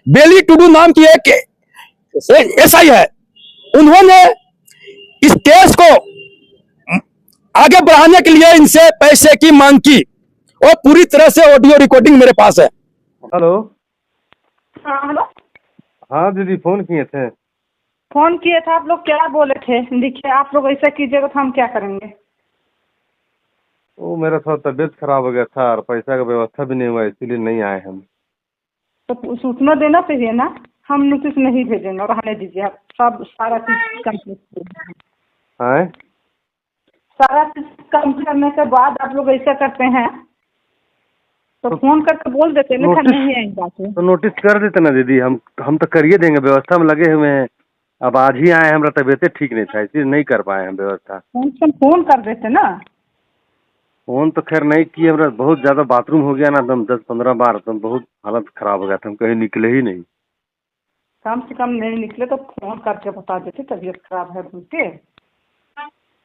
बेली टुडू नाम की एक एसआई है, उन्होंने इस केस को आगे बढ़ाने के लिए इनसे पैसे की मांग की और पूरी तरह से ऑडियो रिकॉर्डिंग मेरे पास है। हेलो। हाँ हेलो। हाँ दीदी, फोन किए थे। फोन किए थे, आप लोग क्या बोले थे? देखिए आप लोग ऐसा कीजिएगा तो हम क्या करेंगे? वो मेरा थोड़ा तबीयत खराब हो गया था और पैसा का व्यवस्था भी नहीं हुआ, इसीलिए नहीं आए हम। तो सूचना देना चाहिए ना, हम नोटिस नहीं भेजेंगे और रहने दीजिए। आप सब सारा चीज कंप्लीट हाँ, सारा चीज कंप्लीट करने के बाद आप लोग ऐसा करते हैं तो फोन करके बोल देते ना, नहीं आई बात है तो नोटिस कर देते ना दीदी, हम तो करिए देंगे, व्यवस्था में लगे हुए हैं। अब आज ही आए, हमारा तबीयत ठीक नहीं था इसलिए नहीं कर पाए हम व्यवस्था। फोन कर देते ना। फोन तो खैर नहीं किए, हमारा बहुत ज्यादा बाथरूम हो गया ना, एकदम 10-15 बार, तो बहुत हालत खराब हो गया था, हम कहीं निकले ही नहीं। कम से कम नहीं निकले तो फोन करके बता देते तबीयत खराब है बोल के।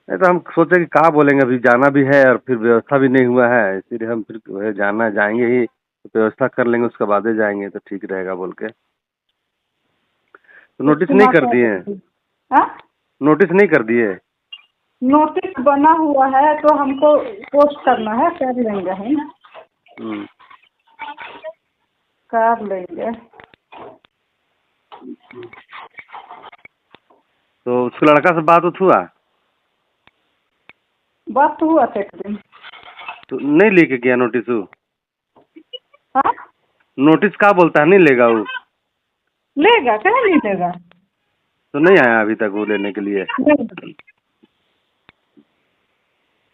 नहीं तो हम सोचे कि क्या बोलेंगे, अभी जाना भी है और फिर व्यवस्था भी नहीं हुआ है, इसीलिए हम फिर जाना जाएंगे ही, तो व्यवस्था कर लेंगे उसके बाद ही जाएंगे तो ठीक रहेगा बोल के। तो नोटिस नहीं कर दिए? नोटिस नहीं कर दिए? नोटिस बना हुआ है तो हमको पोस्ट करना है, कर लेंगे हम। कर लेंगे। तो उसके लड़का से बात हुआ? बात तो हुआ था एक दिन। तो नहीं लेके गया नोटिस? हाँ, नोटिस क्या बोलता है, नहीं लेगा वो? लेगा, क्या नहीं लेगा? तो नहीं आया अभी तक वो लेने के लिए?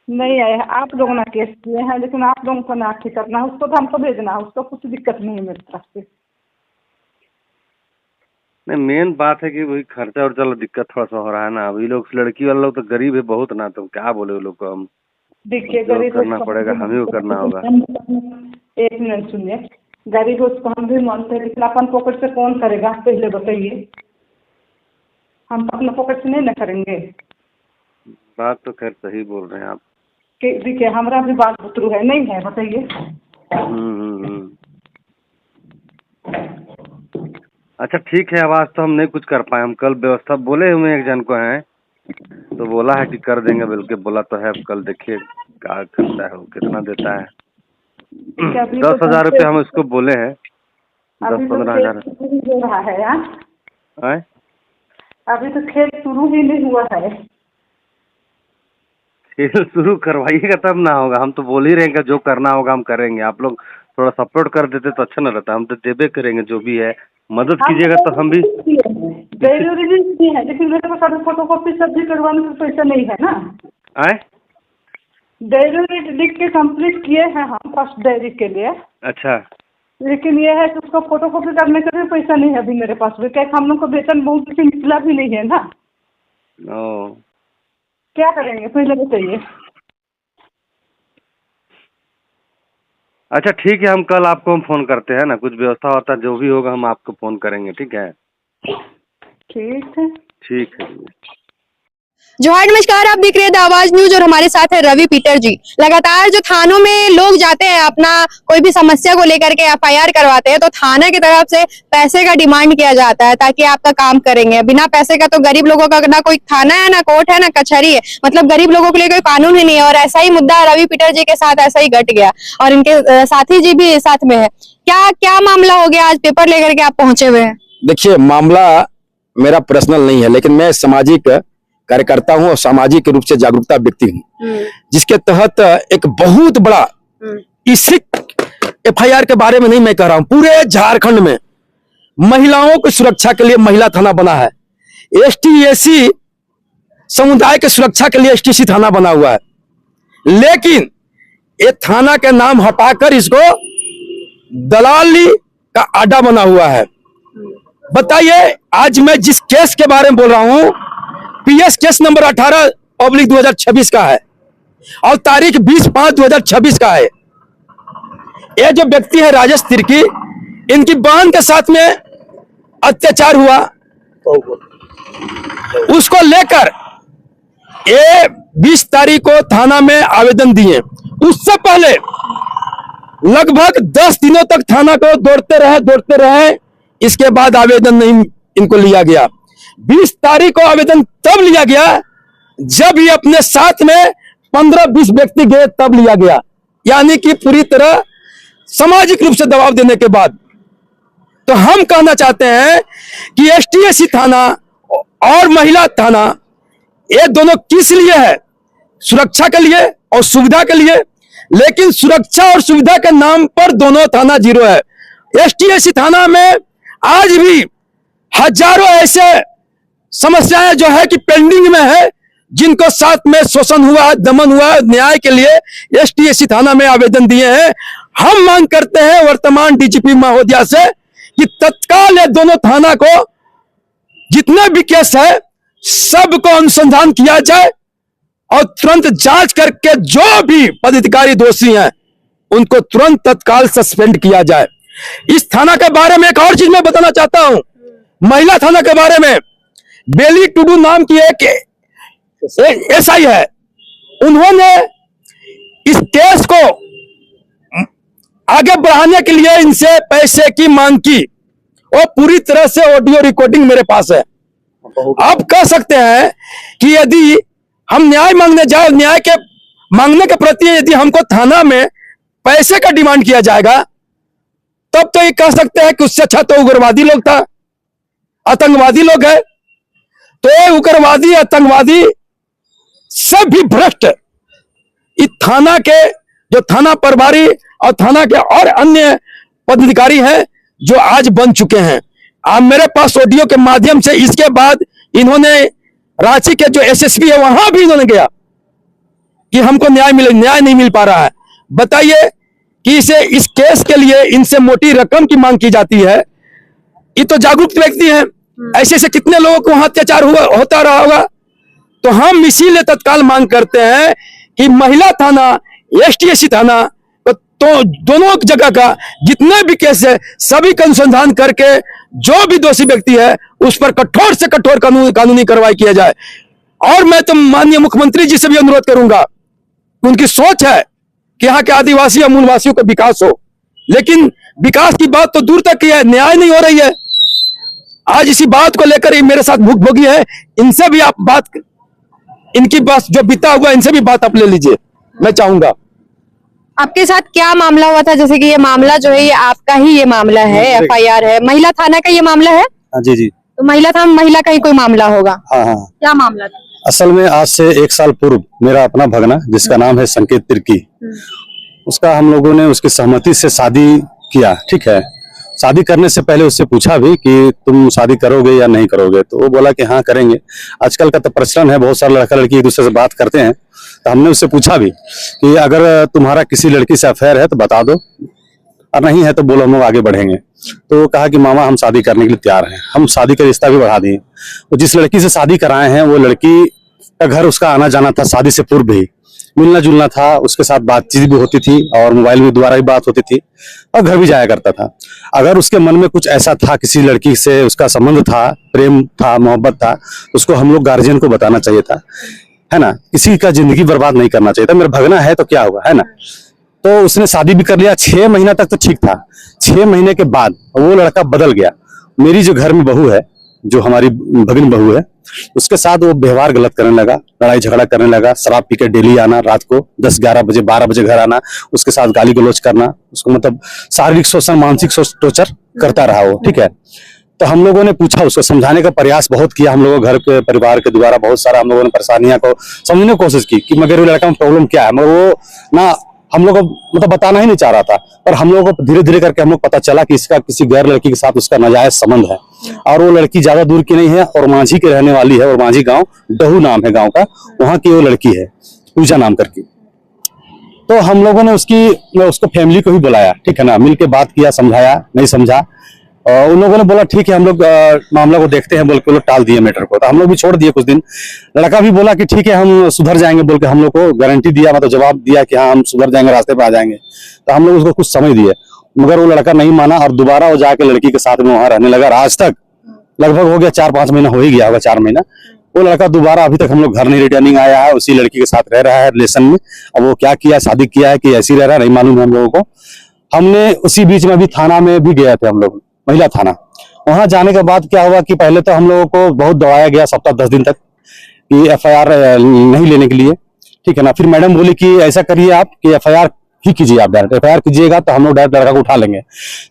नहीं आया। आप लोगों ने केस किए हैं, लेकिन आप लोगों को ना ठीक करना है, उसको तो हमको भेजना है, उसको कुछ दिक्कत नहीं है मेरी तरफ से। नहीं, मेन बात है कि वही खर्चा और चलो दिक्कत थोड़ा सा हो रहा है ना। अभी लोग लड़की वाले लोग तो गरीब है बहुत ना, तो क्या बोले वो लोग को हम। देखिए जो गरीब करना पड़ेगा, हमें को करना होगा। एक मिनट सुनिए, गरीब उसको हम भी मानते हैं, लेकिन अपन पॉकेट से कौन करेगा पहले बताइए? हम तो अपने पॉकेट से नहीं ना करेंगे। बात तो खैर सही बोल रहे हैं आप। देखिए हमारा भी बाल बुतरू है, नहीं है बताइए? अच्छा ठीक है, अब आज तो हम नहीं कुछ कर पाए, हम कल व्यवस्था बोले हुए एक जन को हैं, तो बोला है कि कर देंगे बोल के बोला तो है। कल देखिए क्या करता है, वो कितना देता है। 10,000 रुपये हम इसको बोले हैं। 10-15 हजार हो रहा है यार। अभी तो खेल शुरू ही नहीं हुआ है। खेल शुरू करवाइएगा तब ना होगा, हम तो बोल ही रहेंगे जो करना होगा हम करेंगे। आप लोग थोड़ा सपोर्ट कर देते तो अच्छा न रहता, हम तो देबे करेंगे जो भी है, मदद कीजिएगा तो हम भी। डायरी है, लेकिन मेरे पास अभी फोटोकॉपी सब भी करवाने का पैसा नहीं है ना। डायरी लिख के कंप्लीट किए हैं हम फर्स्ट डायरी के लिए। अच्छा, लेकिन ये है कि उसको फोटोकॉपी करने का भी पैसा नहीं है अभी मेरे पास भी, क्या हम लोग को वेतन बहुत कुछ निकला भी नहीं है ना। ओ क्या करेंगे पहले बताइए? अच्छा ठीक है, हम कल आपको हम फोन करते हैं ना, कुछ व्यवस्था होता है जो भी होगा हम आपको फोन करेंगे, ठीक है? ठीक है। ठीक है। जोहार, नमस्कार। आप देख रहे हैं द आवाज न्यूज और हमारे साथ है रवि पीटर जी। लगातार जो थानों में लोग जाते हैं अपना कोई भी समस्या को लेकर के एफआईआर करवाते हैं, तो थाना की तरफ से पैसे का डिमांड किया जाता है ताकि आपका काम करेंगे। बिना पैसे का तो गरीब लोगों का ना कोई थाना है, ना कोर्ट है, ना कचहरी है, मतलब गरीब लोगों के लिए कोई कानून ही नहीं है। और ऐसा ही मुद्दा रवि पीटर जी के साथ ऐसा ही घट गया और इनके साथी जी भी साथ में है। क्या क्या मामला हो गया, आज पेपर लेकर के आप पहुंचे हुए हैं? देखिए, मामला मेरा पर्सनल नहीं है, लेकिन मैं सामाजिक कार्यकर्ता हूं और सामाजिक रूप से जागरूकता व्यक्ति हूं, जिसके तहत एक बहुत बड़ा इसी एफआईआर के बारे में नहीं मैं कह रहा हूं, पूरे झारखंड में महिलाओं की सुरक्षा के लिए महिला थाना बना है। एसटी एसी समुदाय की सुरक्षा के लिए एसटीसी थाना बना हुआ है, लेकिन ये थाना के नाम हटाकर इसको दलाली का अड्डा बना हुआ है। बताइए, आज मैं जिस केस के बारे में बोल रहा हूं, पीएस केस नंबर 18/2026 का है और तारीख 20/5/2026 का है। ये जो व्यक्ति है राजेश तिर्की, इनकी बहन के साथ में अत्याचार हुआ, उसको लेकर ये 20 तारीख को थाना में आवेदन दिए। उससे पहले लगभग 10 दिनों तक थाना को दौड़ते रहे, इसके बाद आवेदन नहीं इनको लिया गया। 20 तारीख को आवेदन तब लिया गया जब ये अपने साथ में 15-20 व्यक्ति गए, तब लिया गया, यानी कि पूरी तरह सामाजिक रूप से दबाव देने के बाद। तो हम कहना चाहते हैं कि एसटीएसी थाना और महिला थाना ये दोनों किस लिए है? सुरक्षा के लिए और सुविधा के लिए, लेकिन सुरक्षा और सुविधा के नाम पर दोनों थाना जीरो है। एसटीएसी थाना में आज भी हजारों ऐसे समस्याएं जो है कि पेंडिंग में है, जिनको साथ में शोषण हुआ है, दमन हुआ है, न्याय के लिए एसटीएसी थाना में आवेदन दिए हैं। हम मांग करते हैं वर्तमान डीजीपी महोदया से कि तत्काल ये दोनों थाना को जितने भी केस है सबको अनुसंधान किया जाए और तुरंत जांच करके जो भी पदाधिकारी दोषी हैं उनको तुरंत तत्काल सस्पेंड किया जाए। इस थाना के बारे में एक और चीज मैं बताना चाहता हूं, महिला थाना के बारे में। बेली टुडू नाम की एक एसआई है, उन्होंने इस केस को आगे बढ़ाने के लिए इनसे पैसे की मांग की और पूरी तरह से ऑडियो रिकॉर्डिंग मेरे पास है। आप कह सकते हैं कि यदि हम न्याय मांगने जाए, न्याय के मांगने के प्रति यदि हमको थाना में पैसे का डिमांड किया जाएगा, तब तो ये कह सकते हैं कि उससे अच्छा तो उग्रवादी लोग था, आतंकवादी लोग है। तो ये उग्रवादी, आतंकवादी सब भी भ्रष्ट इस थाना के जो थाना प्रभारी और थाना के और अन्य पदाधिकारी हैं जो आज बन चुके हैं। आप मेरे पास ऑडियो के माध्यम से, इसके बाद इन्होंने रांची के जो एसएसपी है वहां भी इन्होंने गया कि हमको न्याय मिले, न्याय नहीं मिल पा रहा है। बताइए कि इस केस के लिए इनसे मोटी रकम की मांग की जाती है। ये तो जागरूक व्यक्ति हैं, ऐसे से कितने लोगों को वहां अत्याचार होता रहा होगा। तो हम इसीलिए तत्काल मांग करते हैं कि महिला थाना, एसटीएसी थाना, तो दोनों जगह का जितने भी केस है सभी का अनुसंधान करके जो भी दोषी व्यक्ति है उस पर कठोर से कठोर कानूनी कार्रवाई किया जाए। और मैं तो माननीय मुख्यमंत्री जी से भी अनुरोध करूंगा, उनकी सोच है कि यहाँ के आदिवासी और मूलवासियों का विकास हो, लेकिन विकास की बात तो दूर तक की है, न्याय नहीं हो रही है। आज इसी बात को लेकर ही मेरे साथ भुगभोगी है, इनसे भी आप बात, इनकी बात जो बीता हुआ इनसे भी बात आप ले लीजिए, मैं चाहूंगा। आपके साथ क्या मामला हुआ था? जैसे कि ये मामला जो है ये आपका ही ये मामला है, एफआईआर है, महिला थाना का ये मामला है? हाँ जी जी। तो महिला थाना, महिला का ही कोई मामला होगा? हाँ हाँ। क्या मामला था? असल में आज से 1 साल पूर्व मेरा अपना भगना जिसका नाम है संकेत तिर्की, उसका हम लोगों ने उसकी सहमति से शादी किया। ठीक है, शादी करने से पहले उससे पूछा भी कि तुम शादी करोगे या नहीं करोगे, तो वो बोला कि हाँ करेंगे। आजकल का तो प्रचलन है, बहुत सारे लड़का लड़की एक दूसरे से बात करते हैं, तो हमने उससे पूछा भी कि अगर तुम्हारा किसी लड़की से अफेयर है तो बता दो, और नहीं है तो बोलो, हम लोग आगे बढ़ेंगे। तो वो कहा कि मामा हम शादी करने के लिए तैयार हैं। हम शादी का रिश्ता भी बढ़ा दिए। तो जिस लड़की से शादी कराए हैं वो लड़की का घर उसका आना जाना था, शादी से पूर्व भी मिलना जुलना था, उसके साथ बातचीत भी होती थी और मोबाइल में द्वारा भी बात होती थी और घर भी जाया करता था। अगर उसके मन में कुछ ऐसा था, किसी लड़की से उसका संबंध था, प्रेम था, मोहब्बत था, उसको हम लोग गार्जियन को बताना चाहिए था, है ना। किसी का जिंदगी बर्बाद नहीं करना चाहिए था। मेरा भगना है तो क्या हुआ, है ना। तो उसने शादी भी कर लिया। 6 महीना तक तो ठीक था। 6 महीने के बाद वो लड़का बदल गया। मेरी जो घर में बहू है, जो हमारी भगिन बहू है, उसके साथ वो व्यवहार गलत करने लगा, लड़ाई झगड़ा करने लगा, शराब पी के डेली आना, रात को 10-11 बजे 12 बजे घर आना, उसके साथ गाली गलौज करना, उसको मतलब शारीरिक शोषण, मानसिक टॉर्चर करता रहा वो। ठीक है, तो हम लोगों ने पूछा, उसको समझाने का प्रयास बहुत किया। हम लोगों घर के परिवार के द्वारा बहुत सारा हम लोगों ने परेशानियां को समझने की कोशिश की कि मगर वो लड़का में प्रॉब्लम क्या है, मगर वो ना हम लोग को मतलब बताना ही नहीं चाह रहा था। पर हम लोगों को धीरे धीरे करके हम लोग पता चला कि इसका किसी गैर लड़की के साथ उसका नाजायज संबंध है और वो लड़की ज्यादा दूर की नहीं है और मांझी की रहने वाली है। और मांझी गांव, डहू नाम है गांव का, वहां की वो लड़की है, पूजा नाम करके। तो हम लोगों ने उसको फैमिली को ही बुलाया, ठीक है ना, मिल के बात किया, समझाया, नहीं समझा। और उन लोगों ने बोला ठीक है हम लोग मामला को देखते हैं बोल के लोग टाल दिए मैटर को। तो हम लोग भी छोड़ दिए कुछ दिन। लड़का भी बोला कि ठीक है हम सुधर जाएंगे बोल के हम लोग को गारंटी दिया, मतलब जवाब दिया कि हाँ हम सुधर जाएंगे, रास्ते पे आ जाएंगे। तो हम लोग उसको कुछ समय दिए, मगर वो लड़का नहीं माना और दोबारा वो जाके लड़की के साथ में वहां रहने लगा। आज तक लगभग हो गया 4-5 महीना हो ही गया होगा, 4 महीना। वो लड़का दोबारा अभी तक हम लोग घर नहीं रिटर्निंग आया है, उसी लड़की के साथ रह रहा है रिलेशन में। अब वो क्या किया, शादी किया है कि ऐसी रह रहा है नहीं मालूम है हम लोगों को। हमने उसी बीच में अभी थाना में भी गए थे हम लोग, महिला थाना, वहां जाने के बाद क्या हुआ कि पहले तो हम लोगों को बहुत दौड़ाया गया सप्ताह 10 दिन तक कि FIR नहीं लेने के लिए, ठीक है ना। फिर मैडम बोली कि ऐसा करिए आप कि FIR ही कीजिए, आप डायरेक्ट FIR कीजिएगा तो हम लोग डायरेक्ट लड़का को उठा लेंगे।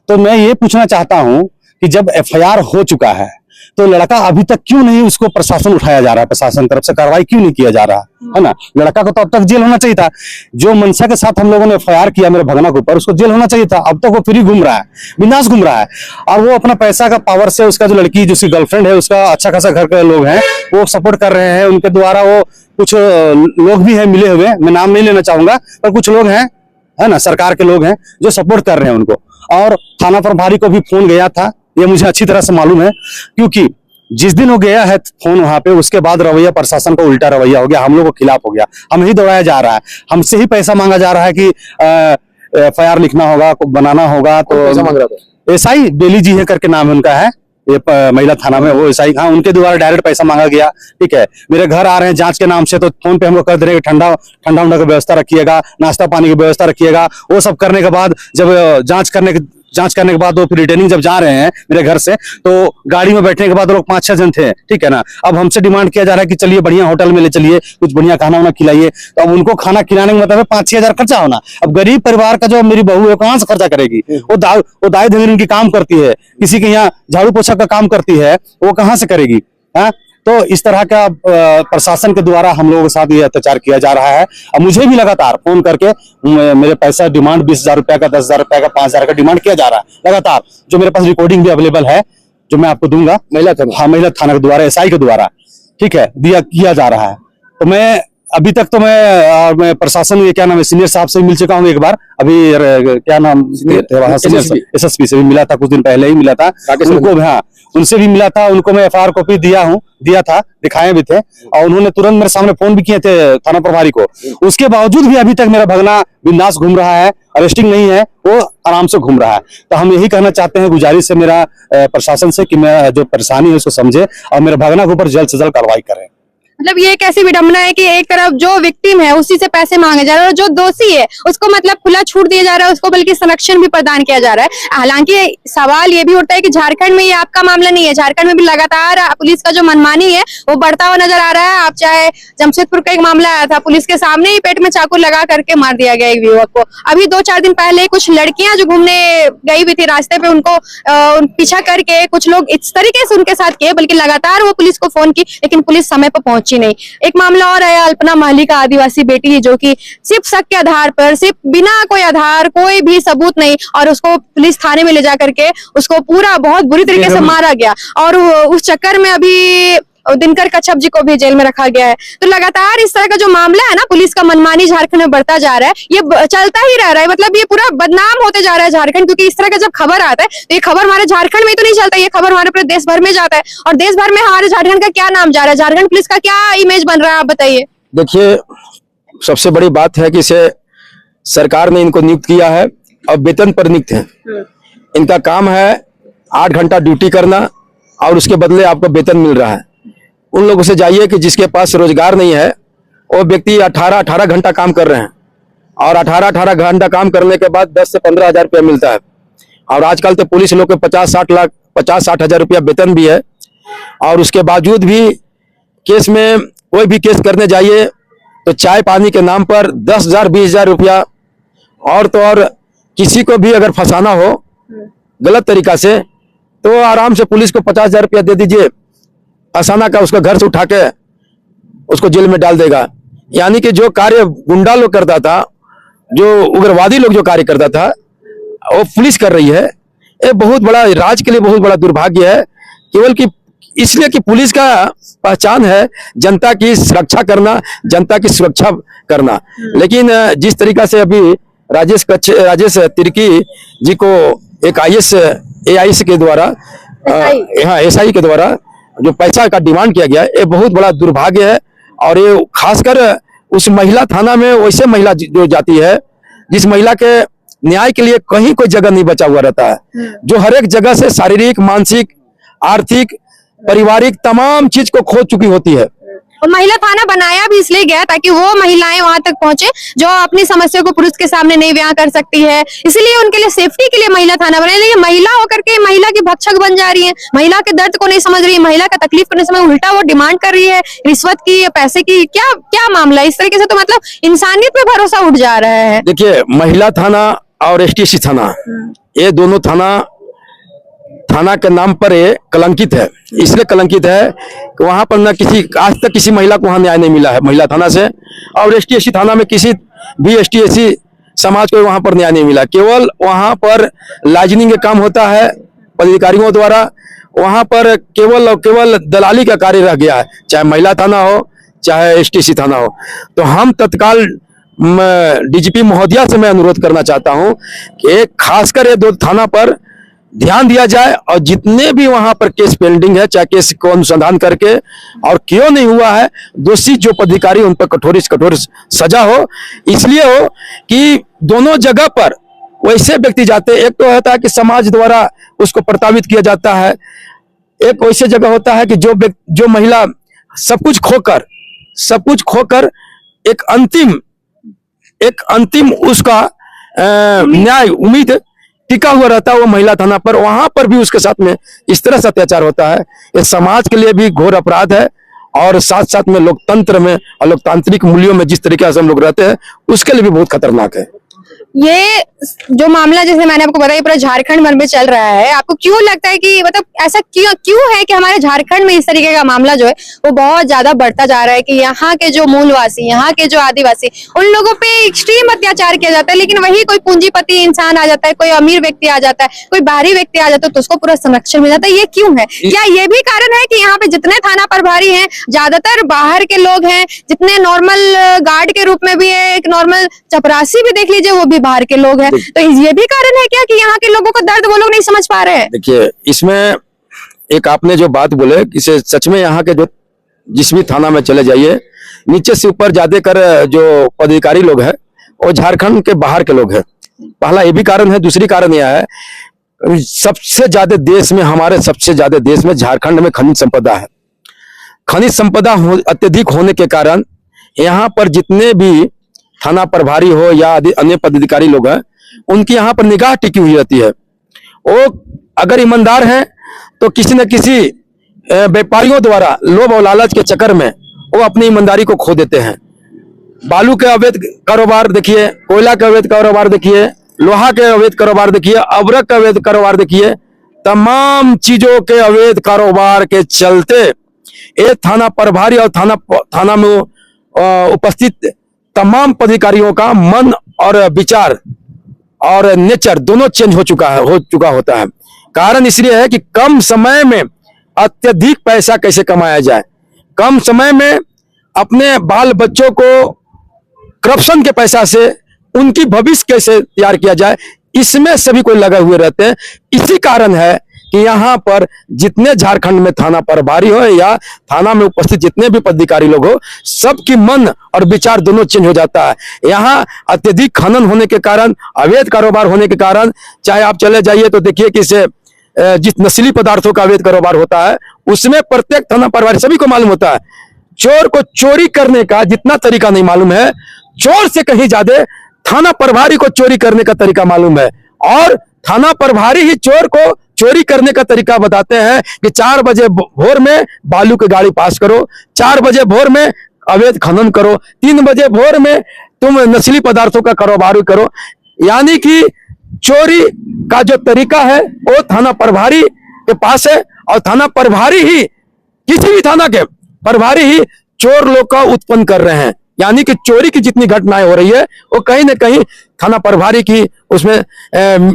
तो मैं ये पूछना चाहता हूं कि जब FIR हो चुका है तो लड़का अभी तक क्यों नहीं उसको प्रशासन उठाया जा रहा है, प्रशासन तरफ से कार्रवाई क्यों नहीं किया जा रहा है ना। लड़का को तो अब तक जेल होना चाहिए था। जो मंशा के साथ हम लोगों ने FIR किया मेरे भगना के ऊपर, उसको जेल होना चाहिए था। अब तक वो फ्री घूम रहा है, बिंदास घूम रहा है, और वो अपना पैसा का पावर से उसका जो लड़की जिसकी गर्लफ्रेंड है उसका अच्छा खासा घर के लोग हैं वो सपोर्ट कर रहे हैं उनके द्वारा। वो कुछ लोग भी हैं मिले हुए, मैं नाम नहीं लेना चाहूंगा, पर कुछ लोग हैं, है ना, सरकार के लोग हैं जो सपोर्ट कर रहे हैं उनको। और थाना प्रभारी को भी फोन गया था, ये मुझे अच्छी तरह से मालूम है, क्योंकि जिस दिन वो गया है फोन वहां पे, उसके बाद रवैया प्रशासन का उल्टा रवैया हो गया, हम लोग के खिलाफ हो गया। हम ही दौड़ाया जा रहा है, हमसे ही पैसा मांगा जा रहा है कि FIR लिखना होगा, बनाना होगा। तो SI बेली जी है करके नाम है उनका, है ये महिला थाना में वो SI, हाँ, उनके द्वारा डायरेक्ट पैसा मांगा गया। ठीक है, मेरे घर आ रहे हैं जांच के नाम से, तो फोन पे हमको कर दे रहे हैं ठंडा उंडा की व्यवस्था रखिएगा, नाश्ता पानी की व्यवस्था रखिएगा। वो सब करने के बाद जब जांच करने के बाद वो फिर रिटर्निंग जब जा रहे हैं मेरे घर से, तो गाड़ी में बैठने के बाद लोग 5-6 जन थे, ठीक है ना। अब हमसे डिमांड किया जा रहा है कि चलिए बढ़िया होटल में ले चलिए, कुछ बढ़िया खाना वाना खिलाइए। तो अब उनको खाना खिलाने का मतलब है 5-6 हजार खर्चा होना। अब गरीब परिवार का जो मेरी बहू है कहाँ से खर्चा करेगी? वो दाई धंधे की काम करती है, किसी के यहाँ झाड़ू पोछा का काम करती है, वो कहाँ से करेगी? हाँ, तो इस तरह का प्रशासन के द्वारा हम लोगों के साथ ये अत्याचार किया जा रहा है। अब मुझे भी लगातार फोन करके मेरे पैसा डिमांड 20,000 रुपया का, 10,000 रुपया का, 5,000 का डिमांड किया जा रहा है लगातार, जो मेरे पास रिकॉर्डिंग भी अवेलेबल है, जो मैं आपको दूंगा। महिला थाना के द्वारा, SI के द्वारा, ठीक है, किया जा रहा है। तो मैं अभी तक तो मैं प्रशासन, ये क्या नाम है, सीनियर साहब से मिल चुका हूँ एक बार, अभी क्या नाम, SSP से भी मिला था, कुछ दिन पहले ही मिला था उनको, हाँ, उनसे भी मिला था। उनको मैं FIR कॉपी दिया था, दिखाए भी थे, और उन्होंने तुरंत मेरे सामने फोन भी किए थे थाना प्रभारी को। उसके बावजूद भी अभी तक मेरा भगना बिंदास घूम रहा है, अरेस्टिंग नहीं है, वो आराम से घूम रहा है। तो हम यही कहना चाहते हैं, गुजारिश है मेरा प्रशासन से कि मैं जो परेशानी है उसको समझे और मेरे भगना के ऊपर जल्द से जल्द कार्रवाई करें। मतलब ये कैसी विडंबना है कि एक तरफ जो विक्टिम है उसी से पैसे मांगे जा रहे हैं, और जो दोषी है उसको मतलब खुला छूट दिया जा रहा है, उसको बल्कि संरक्षण भी प्रदान किया जा रहा है। हालांकि सवाल ये भी उठता है कि झारखंड में ये आपका मामला नहीं है, झारखंड में भी लगातार पुलिस का जो मनमानी है वो बढ़ता हुआ नजर आ रहा है। आप चाहे जमशेदपुर का एक मामला आया था, पुलिस के सामने ही पेट में चाकू लगा करके मार दिया गया एक युवक को। अभी 2-4 दिन पहले कुछ लड़कियां जो घूमने गई हुई थी रास्ते पे, उनको पीछा करके कुछ लोग इस तरीके से उनके साथ किए, बल्कि लगातार वो पुलिस को फोन की, लेकिन पुलिस समय पर पहुंची नहीं। एक मामला और है अल्पना महली का, आदिवासी बेटी जो कि सिर्फ शक के आधार पर, सिर्फ बिना कोई आधार, कोई भी सबूत नहीं, और उसको पुलिस थाने में ले जा करके उसको पूरा बहुत बुरी तरीके से मारा गया, और उस चक्कर में अभी दिनकर कच्छप जी को भी जेल में रखा गया है। तो लगातार इस तरह का जो मामला है ना, पुलिस का मनमानी झारखंड में बढ़ता जा रहा है, ये चलता ही रह रहा है। मतलब ये पूरा बदनाम होते जा रहा है झारखंड, क्योंकि इस तरह का जब खबर आता है तो ये खबर हमारे झारखंड में तो नहीं चलता, ये खबर हमारे पूरे देश भर में जाता है, और देश भर में हमारे झारखंड का क्या नाम जा रहा है, झारखंड पुलिस का क्या इमेज बन रहा है, आप बताइए। देखिए, सबसे बड़ी बात है कि इसे सरकार ने इनको नियुक्त किया है और वेतन पर नियुक्त है। इनका काम है 8 घंटा ड्यूटी करना और उसके बदले आपको वेतन मिल रहा है। उन लोगों से जाइए कि जिसके पास रोजगार नहीं है, वो व्यक्ति 18 घंटा काम कर रहे हैं, और 18 घंटा काम करने के बाद 10 से 15 हजार रुपया मिलता है। और आजकल तो पुलिस लोग के 50-60 हजार रुपया वेतन भी है, और उसके बावजूद भी केस में, कोई भी केस करने जाइए तो चाय पानी के नाम पर 10,000 20,000 रुपया, और तो और किसी को भी अगर फंसाना हो गलत तरीका से, तो आराम से पुलिस को 50,000 रुपया दे दीजिए, आसाना का उसका घर से उठा के उसको जेल में डाल देगा। यानी कि जो कार्य गुंडा लोग करता था, जो उग्रवादी लोग जो कार्य करता था, वो पुलिस कर रही है। ये बहुत बड़ा, राज्य के लिए बहुत बड़ा दुर्भाग्य है, केवल कि इसलिए कि पुलिस का पहचान है जनता की सुरक्षा करना, जनता की सुरक्षा करना। लेकिन जिस तरीका से अभी राजेश तिर्की जी को एक AIS के द्वारा, SI के द्वारा जो पैसा का डिमांड किया गया, ये बहुत बड़ा दुर्भाग्य है। और ये खासकर उस महिला थाना में वैसे महिला जो जाती है, जिस महिला के न्याय के लिए कहीं कोई जगह नहीं बचा हुआ रहता है, जो हर एक जगह से शारीरिक, मानसिक, आर्थिक, पारिवारिक तमाम चीज को खो चुकी होती है, और महिला थाना बनाया भी इसलिए गया ताकि वो महिलाएं वहां तक पहुंचे जो अपनी समस्या को पुरुष के सामने नहीं बयां कर सकती है, इसलिए उनके लिए सेफ्टी के लिए महिला थाना बनाया। लेकिन महिला होकर के महिला की भक्षक बन जा रही है, महिला के दर्द को नहीं समझ रही है, महिला का तकलीफ को नहीं समझ, उल्टा वो डिमांड कर रही है रिश्वत की या पैसे की। क्या क्या मामला है? इस तरीके से तो मतलब इंसानियत पे भरोसा उठ जा रहा है। देखिए, महिला थाना और एसटीएससी थाना, ये दोनों थाना के नाम पर ये कलंकित है। इसलिए कलंकित है कि वहां पर न आज तक किसी महिला को वहां न्याय नहीं मिला है महिला थाना से, और एसटीएससी थाना में किसी भी एसटीएससी समाज को वहां पर न्याय नहीं मिला। केवल वहां पर लाइजनिंग का काम होता है पदाधिकारियों द्वारा, वहां पर केवल और केवल दलाली का कार्य रह गया है, चाहे महिला थाना हो चाहे एसटीएससी थाना हो। तो हम तत्काल डीजीपी महोदया से मैं अनुरोध करना चाहता हूं कि खासकर ये दो थाना पर ध्यान दिया जाए, और जितने भी वहां पर केस पेंडिंग है, चाहे केस को अनुसंधान करके और क्यों नहीं हुआ है, दोषी जो पदाधिकारी उन पर कठोर से कठोर सजा हो। इसलिए हो कि दोनों जगह पर वैसे व्यक्ति जाते, एक तो होता है कि समाज द्वारा उसको प्रताड़ित किया जाता है, एक वैसे जगह होता है कि जो महिला सब कुछ खोकर एक अंतिम उसका न्याय उम्मीद टिका हुआ रहता है वो महिला थाना पर, वहां पर भी उसके साथ में इस तरह से अत्याचार होता है। ये समाज के लिए भी घोर अपराध है, और साथ साथ में लोकतंत्र में और लोकतांत्रिक मूल्यों में जिस तरीके से हम लोग रहते हैं उसके लिए भी बहुत खतरनाक है। ये जो मामला जैसे मैंने आपको बताया पूरा झारखंड भर में चल रहा है, आपको क्यों लगता है कि मतलब ऐसा क्यों है कि हमारे झारखंड में इस तरीके का मामला जो है वो बहुत ज्यादा बढ़ता जा रहा है कि यहाँ के जो मूलवासी, यहाँ के जो आदिवासी, उन लोगों पे एक्सट्रीम अत्याचार किया जाता है, लेकिन वही कोई पूंजीपति इंसान आ जाता है, कोई अमीर व्यक्ति आ जाता है, कोई बाहरी व्यक्ति आ जाता है तो उसको पूरा संरक्षण मिल जाता है। ये क्यों है? क्या ये भी कारण है कि यहाँ पे जितने थाना प्रभारी हैं ज्यादातर बाहर के लोग हैं, जितने नॉर्मल गार्ड के रूप में भी है, एक नॉर्मल चपरासी भी देख लीजिए वो भी बाहर के लोग हैं, तो ये भी कारण है क्या कि यहाँ के लोगों का दर्द वो लोग नहीं समझ पा रहे हैं? देखिए, इसमें एक आपने जो बात बोले कि सच में यहाँ के जो जिस भी थाना में चले जाइए, नीचे से ऊपर ज्यादा कर जो पदाधिकारी लोग हैं वो झारखंड के बाहर के लोग हैं। पहला ये भी कारण है, दूसरी कारण यह है सबसे ज्यादा देश में झारखंड में खनिज संपदा है। खनिज संपदा अत्यधिक होने के कारण यहाँ पर जितने भी थाना प्रभारी हो या अन्य पदाधिकारी लोग हैं उनकी यहाँ पर निगाह टिकी हुई रहती है। वो अगर ईमानदार हैं तो किसी न किसी व्यापारियों द्वारा लोभ और लालच के चक्कर में वो अपनी ईमानदारी को खो देते हैं। बालू के अवैध कारोबार देखिए, कोयला के अवैध कारोबार देखिए, लोहा के अवैध कारोबार देखिए, अबरक का अवैध कारोबार देखिए, तमाम चीजों के अवैध कारोबार के चलते ये थाना प्रभारी और थाना में उपस्थित तमाम पदाधिकारियों का मन और विचार और नेचर दोनों चेंज हो चुका होता है। कारण इसलिए है कि कम समय में अत्यधिक पैसा कैसे कमाया जाए, कम समय में अपने बाल बच्चों को करप्शन के पैसा से उनकी भविष्य कैसे तैयार किया जाए, इसमें सभी कोई लगे हुए रहते हैं। इसी कारण है कि यहाँ पर जितने झारखंड में थाना प्रभारी हो या थाना में उपस्थित जितने भी पदाधिकारी लोग हो, सबकी मन और विचार दोनों चेंज हो जाता है। यहाँ अत्यधिक खनन होने के कारण, अवैध कारोबार होने के कारण, चाहे आप चले जाइए तो देखिए कि जिस नशीली पदार्थों का अवैध कारोबार होता है उसमें प्रत्येक थाना प्रभारी सभी को मालूम होता है। चोर को चोरी करने का जितना तरीका नहीं मालूम है, चोर से कहीं ज्यादा थाना प्रभारी को चोरी करने का तरीका मालूम है। और थाना प्रभारी ही चोर को चोरी करने का तरीका बताते हैं कि 4 बजे भोर में बालू की गाड़ी पास करो, 4 बजे भोर में अवैध खनन करो, 3 बजे भोर में तुम नस्ली पदार्थों का कारोबार करो। यानी कि चोरी का जो तरीका है वो थाना प्रभारी के पास है, और थाना प्रभारी ही, किसी भी थाना के प्रभारी ही चोर लोग का उत्पन्न कर रहे हैं। यानी कि चोरी की जितनी घटनाएं हो रही है वो कहीं ना कहीं थाना प्रभारी की उसमें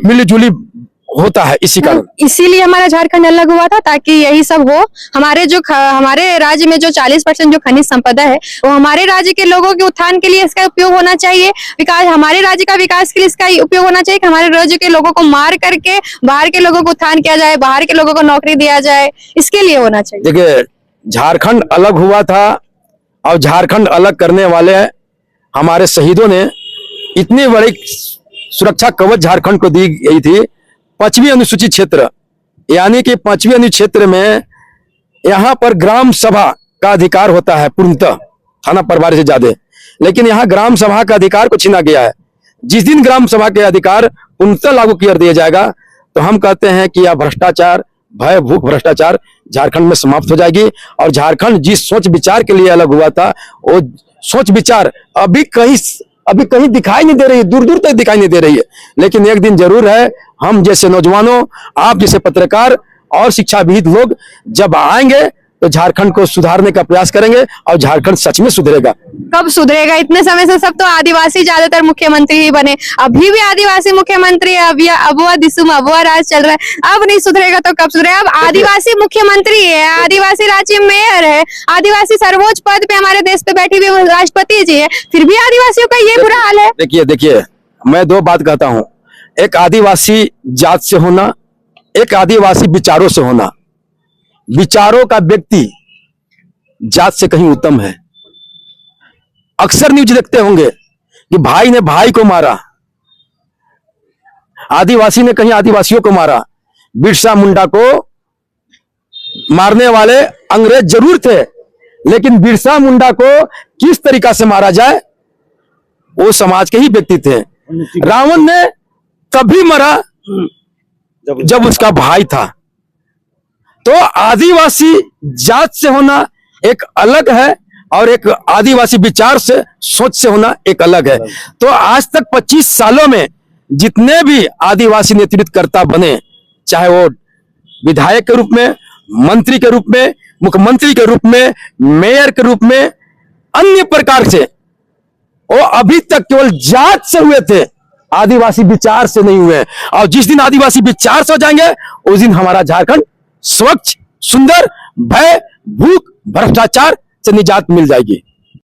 मिलीजुली होता है। इसी कारण इसीलिए हमारा झारखंड अलग हुआ था ताकि यही सब हो। हमारे राज्य में जो 40% जो खनिज संपदा है वो हमारे राज्य के लोगों के उत्थान के लिए इसका उपयोग होना चाहिए। विकास, हमारे राज्य का विकास के लिए इसका उपयोग होना चाहिए कि हमारे राज्य के लोगों को मार करके बाहर के लोगों को उत्थान किया जाए, बाहर के लोगों को नौकरी दिया जाए, इसके लिए होना चाहिए। देखिए, झारखंड अलग हुआ था और झारखंड अलग करने वाले हमारे शहीदों ने इतनी बड़ी सुरक्षा कवच झारखंड को दी गई थी। 5वीं अनुसूचित क्षेत्र, यानी कि 5वीं अनुसूचित क्षेत्र में यहाँ पर ग्राम सभा का अधिकार होता है पूर्णतः थाना प्रभारी से ज्यादा, लेकिन यहाँ ग्राम सभा का अधिकार को छीना गया है। जिस दिन ग्राम सभा के अधिकार पूर्णतः लागू कर दिया जाएगा तो हम कहते हैं कि यह भ्रष्टाचार, भय भूख भ्रष्टाचार झारखंड में समाप्त हो जाएगी और झारखंड जिस सोच विचार के लिए अलग हुआ था वो सोच विचार अभी कहीं दिखाई नहीं दे रही है, दूर दूर तक दिखाई नहीं दे रही है। लेकिन एक दिन जरूर है, हम जैसे नौजवानों, आप जैसे पत्रकार और शिक्षाविद लोग जब आएंगे तो झारखंड को सुधारने का प्रयास करेंगे और झारखंड सच में सुधरेगा। कब सुधरेगा? इतने समय से सब तो आदिवासी ज्यादातर मुख्यमंत्री ही बने, अभी भी आदिवासी मुख्यमंत्री है, अभी अबुआ दिसुम अबुआ राज चल रहा है। अब नहीं सुधरेगा तो कब सुधरेगा? अब आदिवासी मुख्यमंत्री है, आदिवासी राज्य मेयर है, आदिवासी सर्वोच्च पद पे हमारे देश पे बैठी हुई राष्ट्रपति जी है, फिर भी आदिवासियों का ये बुरा हाल है। देखिए मैं दो बात कहता हूँ, एक आदिवासी जात से होना, एक आदिवासी विचारों से होना। विचारों का व्यक्ति जात से कहीं उत्तम है। अक्सर न्यूज देखते होंगे कि भाई ने भाई को मारा, आदिवासी ने कहीं आदिवासियों को मारा। बिरसा मुंडा को मारने वाले अंग्रेज जरूर थे, लेकिन बिरसा मुंडा को किस तरीका से मारा जाए वो समाज के ही व्यक्ति थे। रावण ने तभी मरा जब उसका भाई था। तो आदिवासी जात से होना एक अलग है और एक आदिवासी विचार से, सोच से होना एक अलग है। तो आज तक 25 सालों में जितने भी आदिवासी नेतृत्वकर्ता बने, चाहे वो विधायक के रूप में, मंत्री के रूप में, मुख्यमंत्री के रूप में, मेयर के रूप में, अन्य प्रकार से, वो अभी तक केवल जात से हुए थे, आदिवासी विचार से नहीं हुए। और जिस दिन आदिवासी विचार से हो जाएंगे उस दिन हमारा झारखंड स्वच्छ, सुंदर, भय भूख भ्रष्टाचार से निजात मिल जाएगी।